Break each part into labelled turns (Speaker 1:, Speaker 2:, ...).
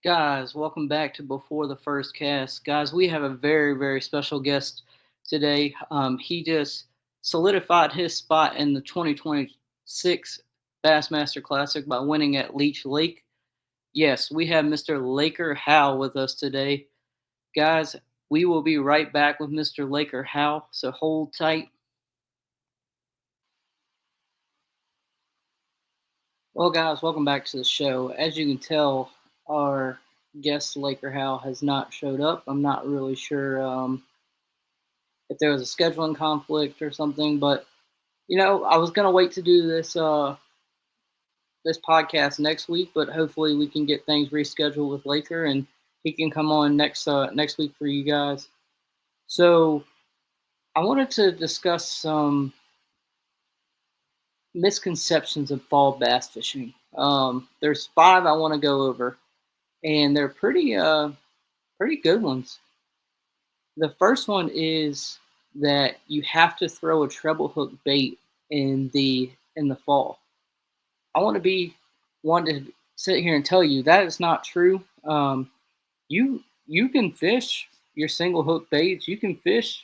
Speaker 1: Guys, welcome back to Before the First Cast. Guys, we have a very, very special guest today. He just solidified his spot in the 2026 Bassmaster Classic by winning at Leech Lake. Yes, we have Mr. Laker Howe with us today. Guys, we will be right back with Mr. Laker Howe, so hold tight. Well, guys, welcome back to the show. As you can tell, our guest Laker Howe has not showed up. I'm not really sure if there was a scheduling conflict or something. But I was gonna wait to do this podcast next week, but hopefully we can get things rescheduled with Laker and he can come on next week for you guys. So I wanted to discuss some misconceptions of fall bass fishing. There's five I want to go over, and they're pretty good ones. The first one is that you have to throw a treble hook bait in the fall. I want to be one to sit here and tell you that is not true. You can fish your single hook baits. You can fish,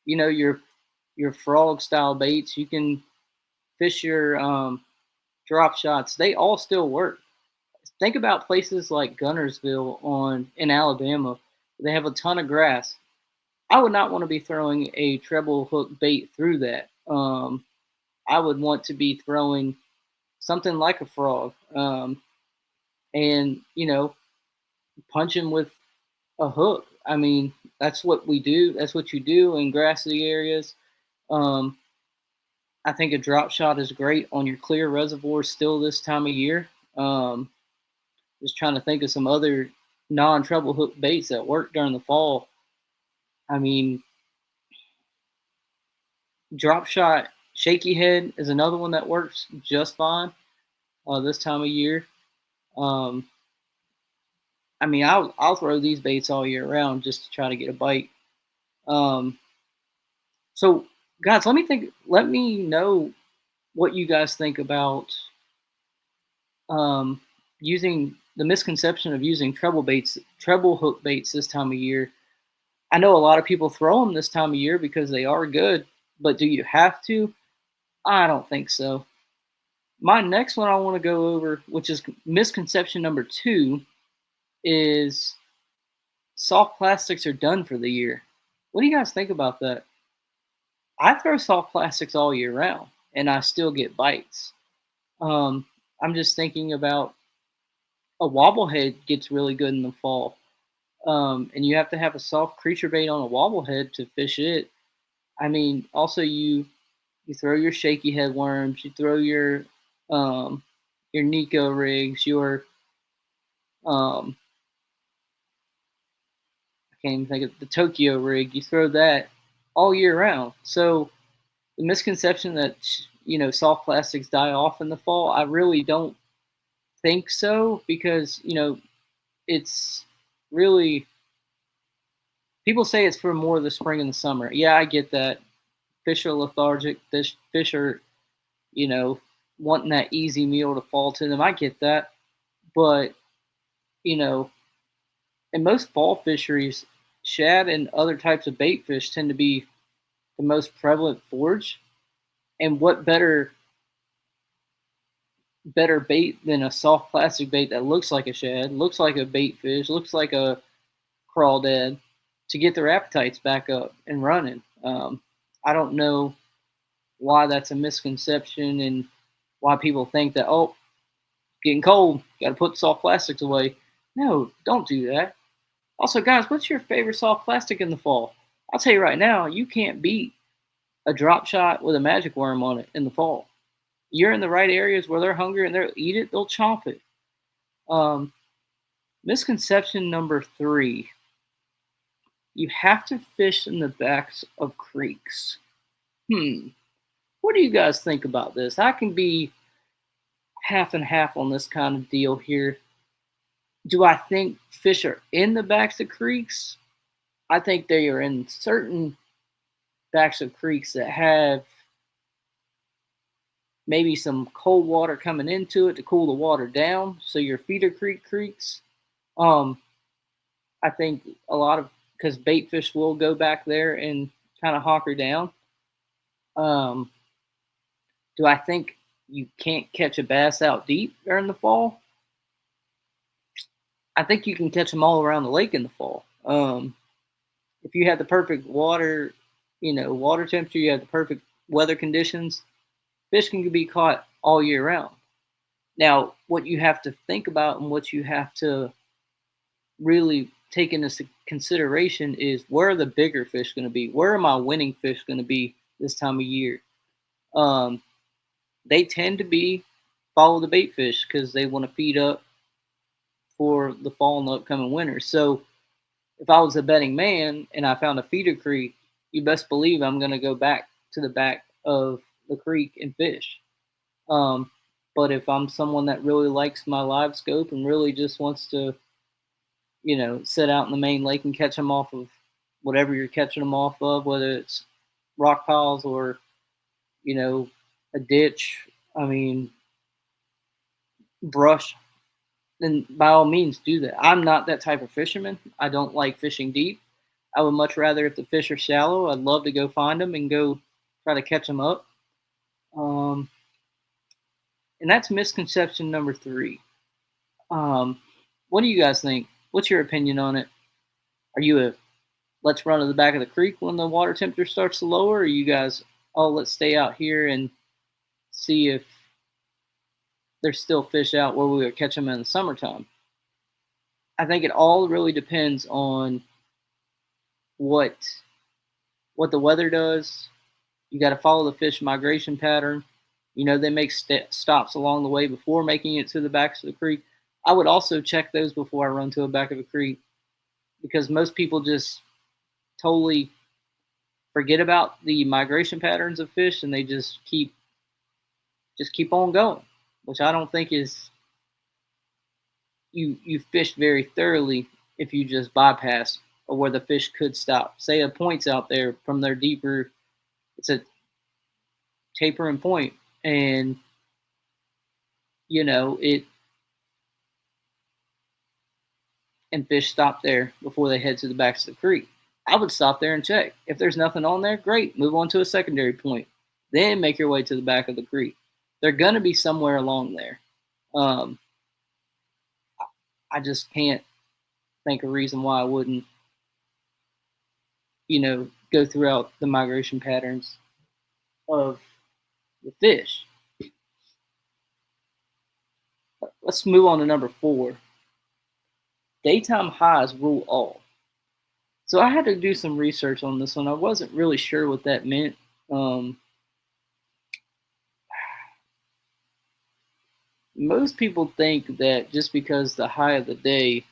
Speaker 1: your frog style baits. You can fish your drop shots. They all still work. Think about places like Gunnersville on in Alabama. They have a ton of grass. I would not want to be throwing a treble hook bait through that. I would want to be throwing something like a frog, and punch him with a hook. I mean, that's what we do. That's what you do in grassy areas. Um, I think a drop shot is great on your clear reservoirs still this time of year. Um, just trying to think of some other non-treble hook baits that work during the fall. I mean, drop shot shaky head is another one that works just fine this time of year. Um, I mean, I'll throw these baits all year round just to try to get a bite. Um, so, guys, let me think. Let me know what you guys think about um, using the misconception of using treble hook baits this time of year. I know a lot of people throw them this time of year because they are good, but do you have to? I don't think so. My next one I want to go over, which is misconception number two, is soft plastics are done for the year. What do you guys think about that? I throw soft plastics all year round, and I still get bites. Um, I'm just thinking about a wobblehead gets really good in the fall, and you have to have a soft creature bait on a wobblehead to fish it. I mean, also you throw your shaky head worms, you throw your Nico rigs, your um, I can't even think of the Tokyo rig. You throw that all year round. So the misconception that soft plastics die off in the fall, I really don't think so because it's really people say it's for more of the spring and the summer. Yeah, I get that. Fish are lethargic. Fish are you know wanting that easy meal to fall to them. I get that, but you know in most fall fisheries, shad and other types of bait fish tend to be the most prevalent forage. And what better bait than a soft plastic bait that looks like a shad, looks like a bait fish, looks like a crawdad to get their appetites back up and running. I don't know why that's a misconception and why people think that, oh, getting cold, got to put soft plastics away. No, don't do that. Also, guys, what's your favorite soft plastic in the fall? I'll tell you right now, you can't beat a drop shot with a magic worm on it in the fall. You're in the right areas where they're hungry and they'll eat it, they'll chomp it. Um, Misconception number three, you have to fish in the backs of creeks. Hmm. What do you guys think about this? I can be half and half on this kind of deal here. Do I think fish are in the backs of creeks? I think they are in certain backs of creeks that have maybe some cold water coming into it to cool the water down. So your feeder creeks. Um, I think a lot of because bait fish will go back there and kind of honker down. Um, do I think you can't catch a bass out deep during the fall? I think you can catch them all around the lake in the fall. If you have the perfect water, water temperature, you have the perfect weather conditions, fish can be caught all year round. Now, what you have to think about and what you have to really take into consideration is where are the bigger fish going to be? Where are my winning fish going to be this time of year? Um, they tend to be follow the bait fish because they want to feed up for the fall and the upcoming winter. So if I was a betting man and I found a feeder creek, you best believe I'm going to go back to the back of the creek and fish. Um, but if I'm someone that really likes my live scope and really just wants to, sit out in the main lake and catch them off of whatever you're catching them off of, whether it's rock piles or, you know, a ditch, I mean, brush, then by all means do that. I'm not that type of fisherman. I don't like fishing deep. I would much rather if the fish are shallow, I'd love to go find them and go try to catch them up. Um, and that's misconception number three. Um, what do you guys think? What's your opinion on it? Are you a let's run to the back of the creek when the water temperature starts to lower? Or you guys, oh, let's stay out here and see if there's still fish out where we would catch them in the summertime? I think it all really depends on what what the weather does. You got to follow the fish migration pattern. They make stops along the way before making it to the backs of the creek. I would also check those before I run to the back of a creek because most people just totally forget about the migration patterns of fish and they just keep on going, which I don't think is you fished very thoroughly if you just bypass or where the fish could stop. Say a point's out there from their deeper, it's a tapering point, and it and fish stop there before they head to the backs of the creek. I would stop there and check. If there's nothing on there, great. Move on to a secondary point. Then make your way to the back of the creek. They're going to be somewhere along there. Um, I just can't think of a reason why I wouldn't, go throughout the migration patterns of the fish. Let's move on to number four. Daytime highs rule all. So I had to do some research on this one. I wasn't really sure what that meant. Um, Most people think that just because the high of the day,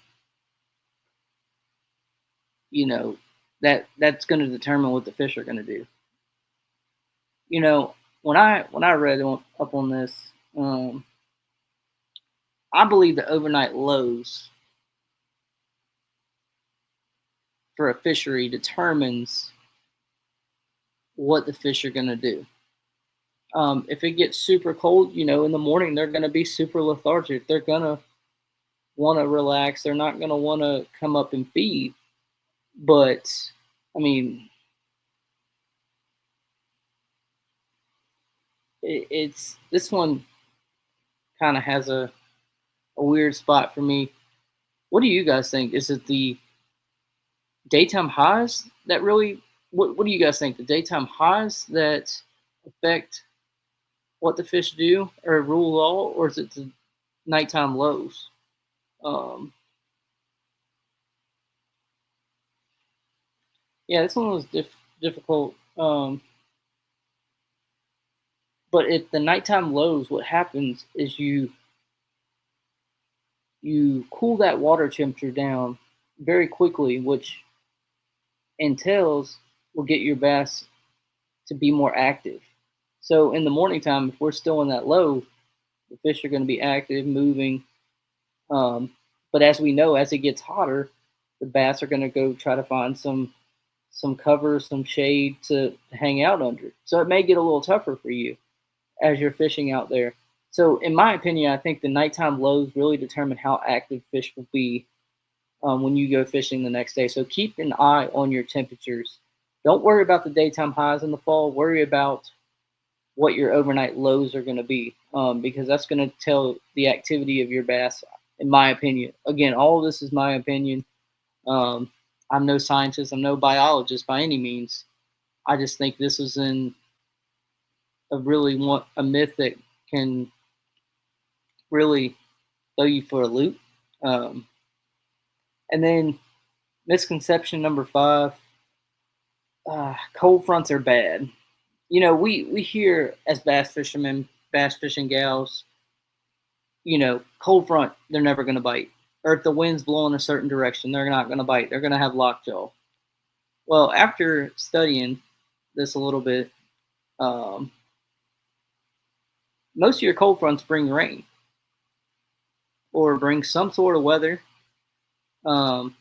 Speaker 1: you know, that's going to determine what the fish are going to do. When I read up on this, I believe the overnight lows for a fishery determines what the fish are going to do. If it gets super cold, in the morning they're going to be super lethargic. They're going to want to relax. They're not going to want to come up and feed. But I mean, it's this one kind of has a weird spot for me. What do you guys think? Is it the daytime highs that really? What do you guys think? The daytime highs that affect what the fish do or rule all, or is it the nighttime lows? Um, yeah, this one was difficult. But if the nighttime lows, what happens is you cool that water temperature down very quickly, which entails will get your bass to be more active. So in the morning time, if we're still in that low, the fish are going to be active, moving. Um, but as we know, as it gets hotter, the bass are going to go try to find some cover, some shade to hang out under. So it may get a little tougher for you as you're fishing out there. So in my opinion, I think the nighttime lows really determine how active fish will be when you go fishing the next day. So keep an eye on your temperatures. Don't worry about the daytime highs in the fall. Worry about what your overnight lows are going to be, because that's going to tell the activity of your bass, in my opinion. Again, all of this is my opinion. Um, I'm no scientist, I'm no biologist by any means. I just think this is in a myth that can really throw you for a loop. Um, and then misconception number 5: cold fronts are bad. We hear as bass fishermen, bass fishing gals, cold front, they're never going to bite. Or if the wind's blowing a certain direction, they're not going to bite. They're going to have lockjaw. Well, after studying this a little bit, um, most of your cold fronts bring rain or bring some sort of weather. Um,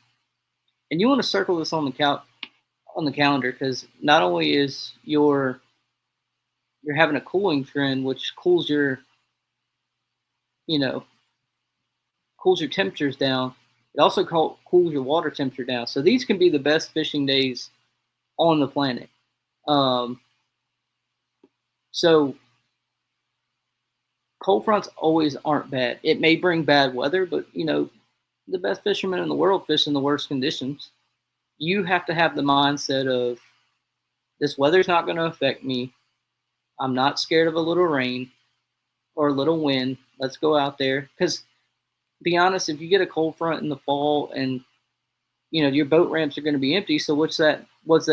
Speaker 1: and you want to circle this on the calendar, because not only is you're having a cooling trend, which you know cools your temperatures down. It also cools your water temperature down. So these can be the best fishing days on the planet. Um, so cold fronts always aren't bad. It may bring bad weather, but the best fishermen in the world fish in the worst conditions. You have to have the mindset of, this weather's not going to affect me. I'm not scared of a little rain or a little wind. Let's go out there. Because, be honest, if you get a cold front in the fall and your boat ramps are going to be empty, so what's that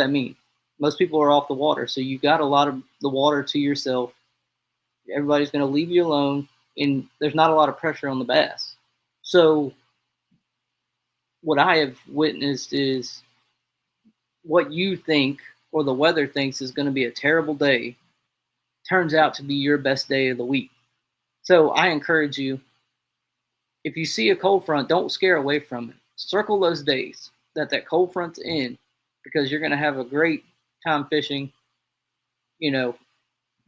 Speaker 1: mean? Most people are off the water, so you got a lot of the water to yourself. Everybody's going to leave you alone, and there's not a lot of pressure on the bass. So what I have witnessed is, what you think or the weather thinks is going to be a terrible day turns out to be your best day of the week. So I encourage you, if you see a cold front, don't scare away from it. Circle those days that cold front's in, because you're going to have a great time fishing, you know,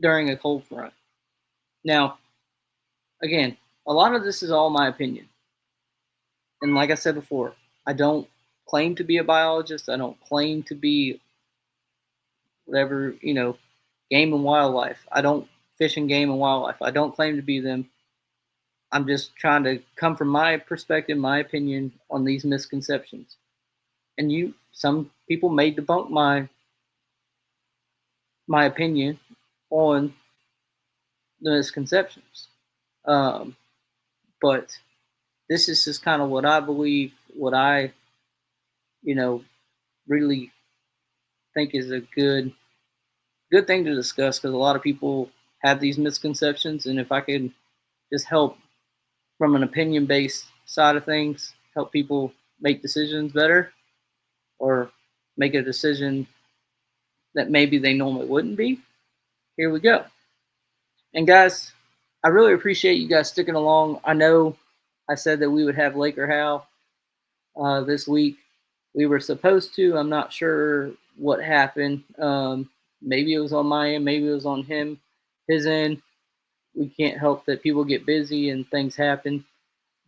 Speaker 1: during a cold front. Now, again, a lot of this is all my opinion. And like I said before, I don't claim to be a biologist. I don't claim to be whatever, game and wildlife. I don't fish in game and wildlife. I don't claim to be them. I'm just trying to come from my perspective, my opinion on these misconceptions. And some people may debunk my opinion on the misconceptions. Um, but this is just kind of what I believe, what I, you know, really think is a good thing to discuss, because a lot of people have these misconceptions, and if I could just help from an opinion based side of things, help people make decisions better, or make a decision that maybe they normally wouldn't be, here we go. And guys, I really appreciate you guys sticking along. I know I said that we would have Laker Hal this week. We were supposed to. I'm not sure what happened. Maybe it was on my end. Maybe it was on his end. We can't help that people get busy and things happen.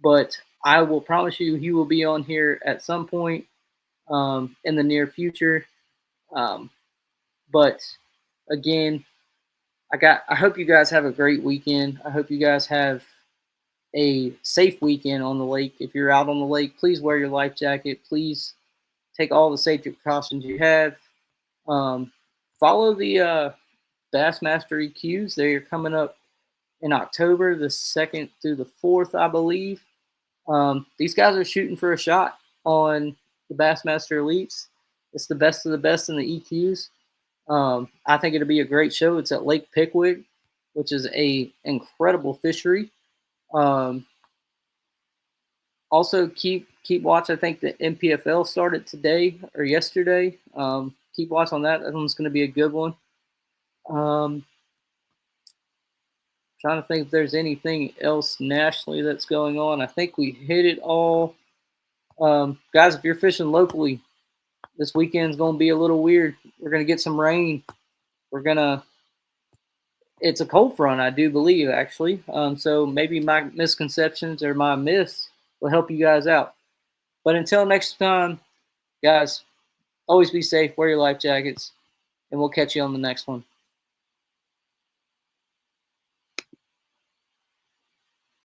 Speaker 1: But I will promise you, he will be on here at some point in the near future. Um, but again, I hope you guys have a great weekend. I hope you guys have a safe weekend on the lake. If you're out on the lake, please wear your life jacket. Please take all the safety precautions you have. Um, Follow the Bassmaster EQs. They're coming up in October, the 2nd through the 4th, I believe. These guys are shooting for a shot on the Bassmaster Elites. It's the best of the best in the EQs. I think it'll be a great show. It's at Lake Pickwick, which is a incredible fishery. Um, Also, keep watch. I think the MPFL started today or yesterday. Keep watch on that. That one's going to be a good one. Um, Trying to think if there's anything else nationally that's going on. I think we hit it all. Guys, if you're fishing locally, this weekend's going to be a little weird. We're going to get some rain. We're gonna. It's a cold front, I do believe, actually. So maybe my misconceptions or my myths will help you guys out. But until next time, guys, always be safe, wear your life jackets, and we'll catch you on the next one.